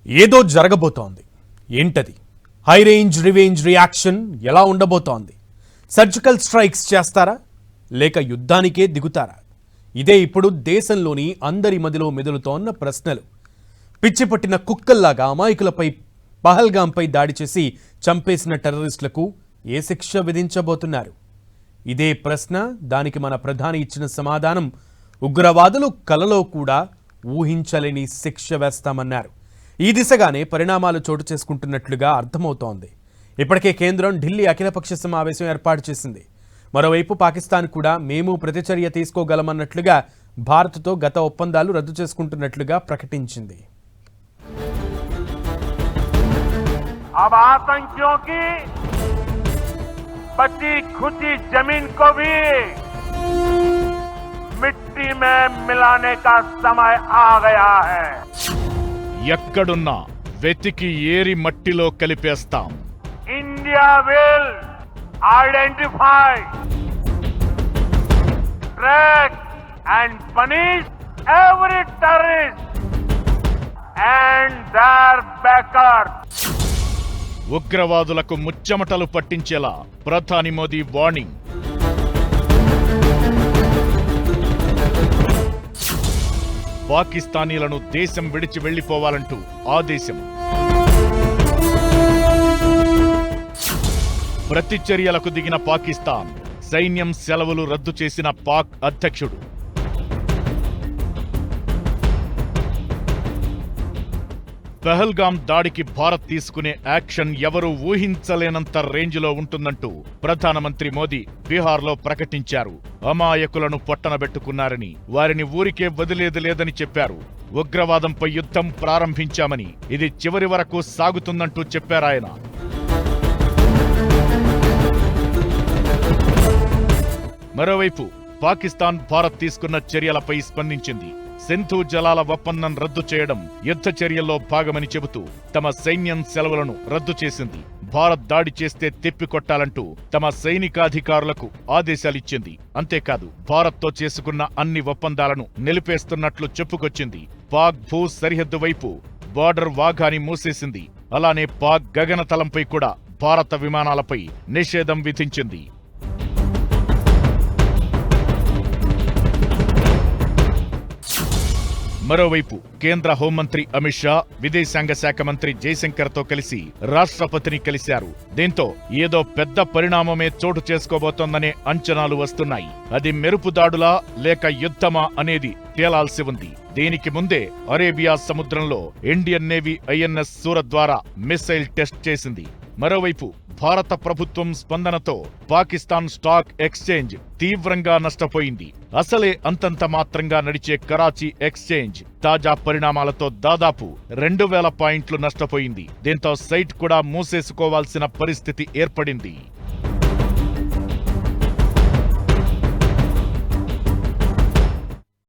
ఏదో జరగబోతోంది. ఏంటది? హై రేంజ్ రివెంజ్ రియాక్షన్ ఎలా ఉండబోతోంది? సర్జికల్ స్ట్రైక్స్ చేస్తారా లేక యుద్ధానికే దిగుతారా? ఇదే ఇప్పుడు దేశంలోని అందరి మదిలో మెదులుతోన్న ప్రశ్నలు. పిచ్చి పట్టిన కుక్కల్లాగా అమాయకులపై పహల్గాంపై దాడి చేసి చంపేసిన టెర్రరిస్టులకు ఏ శిక్ష విధించబోతున్నారు? ఇదే ప్రశ్న. దానికి మన ప్రధాని ఇచ్చిన సమాధానం ఉగ్రవాదులు కలలో కూడా ఊహించలేని శిక్ష వేస్తామన్నారు. ఈ దిశగానే పరిణామాలు చోటు చేసుకుంటున్నట్లుగా అర్థమవుతోంది. ఇప్పటికే కేంద్రం ఢిల్లీ అఖిలపక్ష సమావేశం ఏర్పాటు చేసింది. మరోవైపు పాకిస్తాన్ కూడా మేము ప్రతిచర్య తీసుకోగలమన్నట్లుగా భారత్తో గత ఒప్పందాలు రద్దు చేసుకుంటున్నట్లుగా ప్రకటించింది. अब आतंकियों की बची खुची जमीन को भी मिट्टी में मिलाने का समय आ गया है. ఎక్కడున్నా వెతికి ఏరి మట్టిలో కలిపేస్తాం. India will identify, track and punish every terrorist and their backers. ఉగ్రవాదులకు ముచ్చెమటలు పట్టించేలా ప్రధాని మోదీ వార్నింగ్. పాకిస్తానీలను దేశం విడిచి వెళ్లిపోవాలంటూ ఆదేశం. ప్రతిచర్యలకు దిగిన పాకిస్తాన్, సైన్యం సెలవులు రద్దు చేసిన పాక్ అధ్యక్షుడు. పహల్గాం దాడికి భారత్ తీసుకునే యాక్షన్ ఎవరూ ఊహించలేనంత రేంజ్లో ఉంటుందంటూ ప్రధానమంత్రి మోదీ బీహార్లో ప్రకటించారు. అమాయకులను పొట్టనబెట్టుకున్నారని, వారిని ఊరికే వదిలేది లేదని చెప్పారు. ఉగ్రవాదంపై యుద్ధం ప్రారంభించామని, ఇది చివరి వరకు సాగుతుందంటూ చెప్పారాయన. మరోవైపు పాకిస్తాన్ భారత్ తీసుకున్న చర్యలపై స్పందించింది. సింధు జలాల ఒప్పందం రద్దు చేయడం యుద్ధ చర్యల్లో భాగమని చెబుతూ తమ సైన్యం సెలవులను రద్దు చేసింది. భారత్ దాడి చేస్తే తిప్పికొట్టాలంటూ తమ సైనికాధికారులకు ఆదేశాలిచ్చింది. అంతేకాదు, భారత్తో చేసుకున్న అన్ని ఒప్పందాలను నిలిపేస్తున్నట్లు చెప్పుకొచ్చింది. పాక్ భూ సరిహద్దు వైపు బార్డర్ వాఘాని మూసేసింది. అలానే పాక్ గగనతలంపై కూడా భారత విమానాలపై నిషేధం విధించింది. మరోవైపు కేంద్ర హోంమంత్రి అమిత్ షా విదేశాంగ శాఖ మంత్రి జైశంకర్తో కలిసి రాష్ట్రపతిని కలిశారు. దీంతో ఏదో పెద్ద పరిణామమే చోటు చేసుకోబోతోందనే అంచనాలు వస్తున్నాయి. అది మెరుపు దాడులా లేక యుద్ధమా అనేది తేలాల్సి ఉంది. దీనికి ముందే అరేబియా సముద్రంలో ఇండియన్ నేవీ ఐఎన్ఎస్ సూరత్ ద్వారా మిస్సైల్ టెస్ట్ చేసింది. మరోవైపు భారత ప్రభుత్వం స్పందనతో పాకిస్తాన్ స్టాక్ ఎక్స్చేంజ్ తీవ్రంగా నష్టపోయింది. అసలే అంతంత మాత్రంగా నడిచే కరాచీ ఎక్స్చేంజ్ తాజా పరిణామాలతో దాదాపు 2000 పాయింట్లు నష్టపోయింది. దీంతో సైట్ కూడా మూసేసుకోవాల్సిన పరిస్థితి ఏర్పడింది.